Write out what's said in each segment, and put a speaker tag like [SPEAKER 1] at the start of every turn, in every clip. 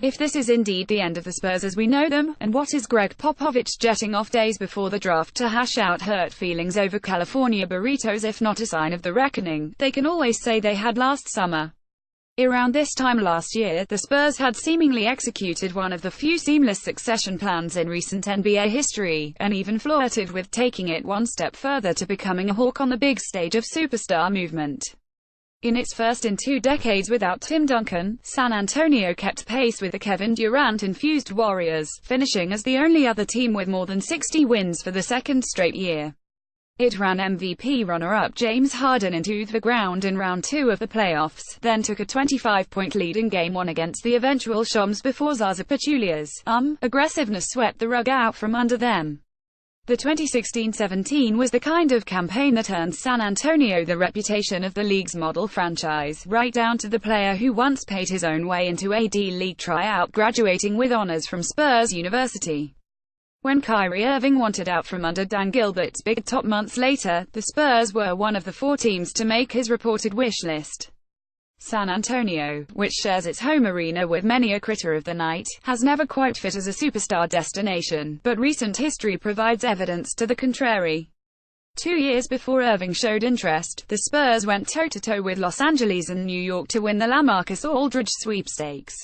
[SPEAKER 1] If this is indeed the end of the Spurs as we know them, and what is Greg Popovich jetting off days before the draft to hash out hurt feelings over California burritos if not a sign of the reckoning they can always say they had last summer? Around this time last year, the Spurs had seemingly executed one of the few seamless succession plans in recent NBA history, and even flirted with taking it one step further to becoming a hawk on the big stage of superstar movement. In its first in 2 decades without Tim Duncan, San Antonio kept pace with the Kevin Durant-infused Warriors, finishing as the only other team with more than 60 wins for the second straight year. It ran MVP runner-up James Harden into the ground in round 2 of the playoffs, then took a 25-point lead in Game 1 against the eventual Shams before Zaza Pachulia's aggressiveness swept the rug out from under them. The 2016-17 was the kind of campaign that earned San Antonio the reputation of the league's model franchise, right down to the player who once paid his own way into a D-League tryout, graduating with honors from Spurs University. When Kyrie Irving wanted out from under Dan Gilbert's big top months later, the Spurs were one of the 4 teams to make his reported wish list. San Antonio, which shares its home arena with many a critter of the night, has never quite fit as a superstar destination, but recent history provides evidence to the contrary. 2 years before Irving showed interest, the Spurs went toe-to-toe with Los Angeles and New York to win the LaMarcus Aldridge sweepstakes.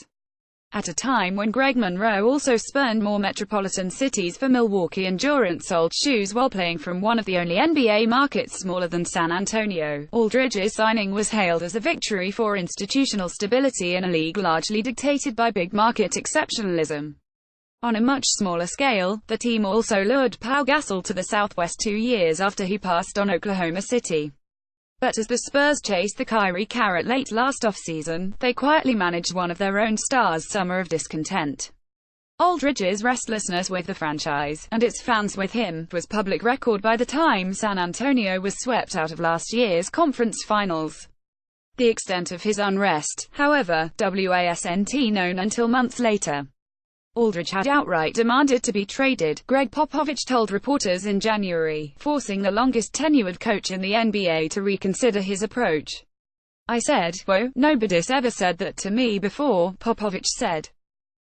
[SPEAKER 1] At a time when Greg Monroe also spurned more metropolitan cities for Milwaukee and Durant sold shoes while playing from one of the only NBA markets smaller than San Antonio, Aldridge's signing was hailed as a victory for institutional stability in a league largely dictated by big-market exceptionalism. On a much smaller scale, the team also lured Pau Gasol to the Southwest 2 years after he passed on Oklahoma City. But as the Spurs chased the Kyrie carrot late last offseason, they quietly managed one of their own stars' summer of discontent. Aldridge's restlessness with the franchise, and its fans with him, was public record by the time San Antonio was swept out of last year's conference finals. The extent of his unrest, however, wasn't known until months later. Aldridge had outright demanded to be traded, Greg Popovich told reporters in January, forcing the longest-tenured coach in the NBA to reconsider his approach. "I said, whoa, nobody's ever said that to me before," Popovich said.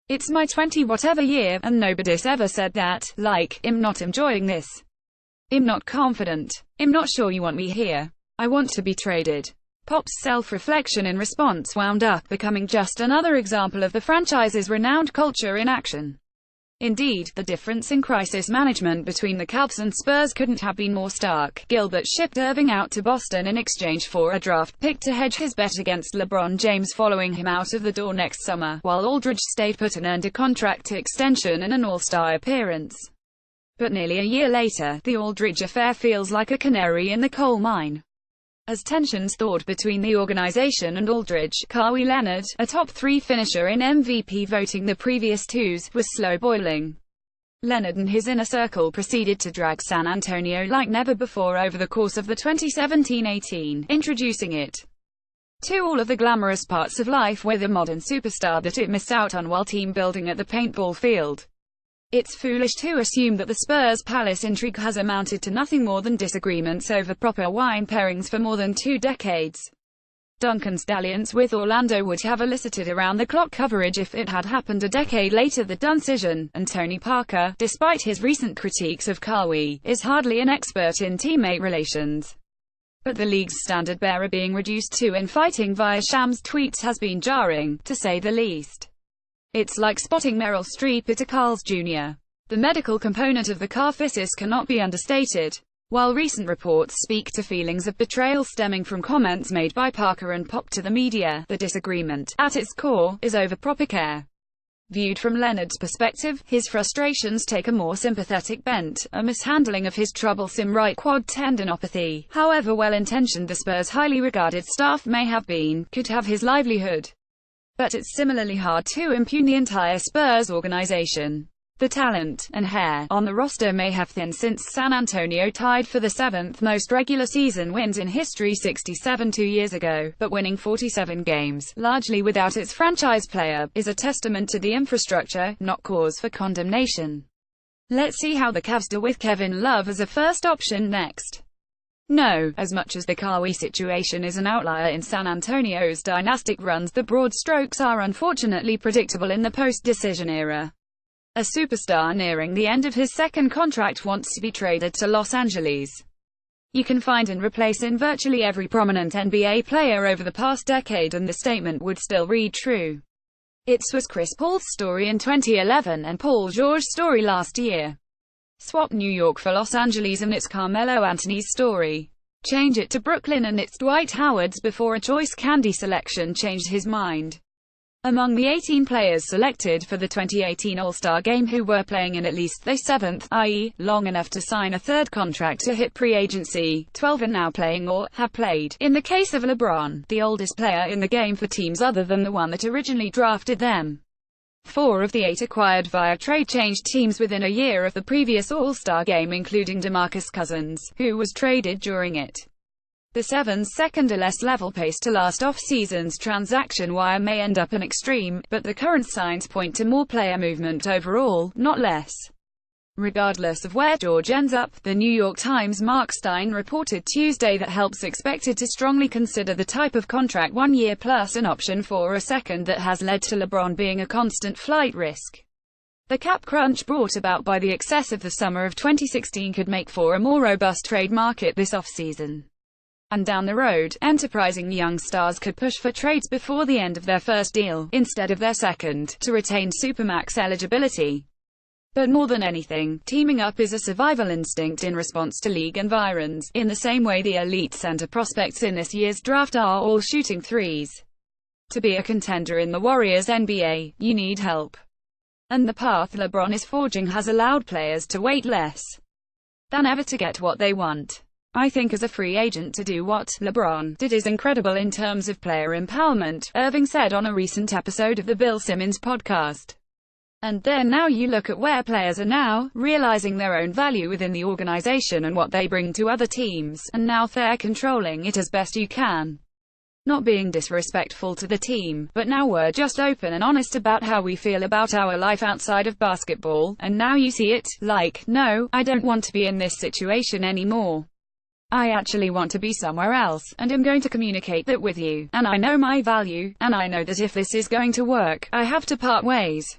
[SPEAKER 1] "It's my 20-whatever year, and nobody's ever said that, like, I'm not enjoying this. I'm not confident. I'm not sure you want me here. I want to be traded." Pop's self-reflection in response wound up becoming just another example of the franchise's renowned culture in action. Indeed, the difference in crisis management between the Cavs and Spurs couldn't have been more stark. Gilbert shipped Irving out to Boston in exchange for a draft pick to hedge his bet against LeBron James following him out of the door next summer, while Aldridge stayed put and earned a contract extension and an All-Star appearance. But nearly a year later, the Aldridge affair feels like a canary in the coal mine. As tensions thawed between the organization and Aldridge, Kawhi Leonard, a top 3 finisher in MVP voting the previous 2s, was slow boiling. Leonard and his inner circle proceeded to drag San Antonio like never before over the course of the 2017-18, introducing it to all of the glamorous parts of life with a modern superstar that it missed out on while team building at the paintball field. It's foolish to assume that the Spurs Palace intrigue has amounted to nothing more than disagreements over proper wine pairings for more than 2 decades. Duncan's dalliance with Orlando would have elicited around-the-clock coverage if it had happened a decade later. The Duncision, and Tony Parker, despite his recent critiques of Kawhi, is hardly an expert in teammate relations. But the league's standard-bearer being reduced to infighting via Shams tweets has been jarring, to say the least. It's like spotting Meryl Streep at a Carl's Jr. The medical component of the catharsis cannot be understated. While recent reports speak to feelings of betrayal stemming from comments made by Parker and Pop to the media, the disagreement, at its core, is over proper care. Viewed from Leonard's perspective, his frustrations take a more sympathetic bent, a mishandling of his troublesome right quad tendinopathy, however well-intentioned the Spurs' highly regarded staff may have been, could have his livelihood. But it's similarly hard to impugn the entire Spurs organization. The talent and hair on the roster may have thinned since San Antonio tied for the 7th most regular season wins in history 67 2 years ago, but winning 47 games, largely without its franchise player, is a testament to the infrastructure, not cause for condemnation. Let's see how the Cavs do with Kevin Love as a first option next. No, as much as the Kawhi situation is an outlier in San Antonio's dynastic runs, the broad strokes are unfortunately predictable in the post-decision era. A superstar nearing the end of his second contract wants to be traded to Los Angeles. You can find and replace in virtually every prominent NBA player over the past decade, and the statement would still read true. It was Chris Paul's story in 2011 and Paul George's story last year. Swap New York for Los Angeles and it's Carmelo Anthony's story. Change it to Brooklyn and it's Dwight Howard's before a choice candy selection changed his mind. Among the 18 players selected for the 2018 All-Star Game who were playing in at least their seventh, i.e., long enough to sign a third contract to hit pre-agency, 12 are now playing or have played. In the case of LeBron, the oldest player in the game for teams other than the one that originally drafted them. 4 of the 8 acquired via trade changed teams within a year of the previous All-Star Game, including DeMarcus Cousins, who was traded during it. The 7's second or less level pace to last off-season's transaction wire may end up an extreme, but the current signs point to more player movement overall, not less. Regardless of where George ends up, the New York Times' Mark Stein reported Tuesday that Helps expected to strongly consider the type of contract 1 year plus an option for a second that has led to LeBron being a constant flight risk. The cap crunch brought about by the excess of the summer of 2016 could make for a more robust trade market this offseason. And down the road, enterprising young stars could push for trades before the end of their first deal, instead of their second, to retain Supermax eligibility. But more than anything, teaming up is a survival instinct in response to league environs, in the same way the elite center prospects in this year's draft are all shooting threes. To be a contender in the Warriors' NBA, you need help. And the path LeBron is forging has allowed players to wait less than ever to get what they want. I think as a free agent to do what LeBron did is incredible in terms of player empowerment, Irving said on a recent episode of the Bill Simmons podcast. And then now you look at where players are now, realizing their own value within the organization and what they bring to other teams, and now they're controlling it as best you can. Not being disrespectful to the team, but now we're just open and honest about how we feel about our life outside of basketball, and now you see it, like, no, I don't want to be in this situation anymore. I actually want to be somewhere else, and I'm going to communicate that with you, and I know my value, and I know that if this is going to work, I have to part ways.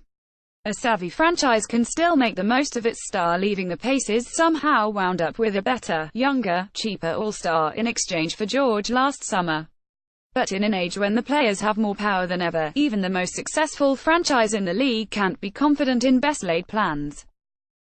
[SPEAKER 1] A savvy franchise can still make the most of its star, leaving the Pacers somehow wound up with a better, younger, cheaper all-star in exchange for George last summer. But in an age when the players have more power than ever, even the most successful franchise in the league can't be confident in best-laid plans.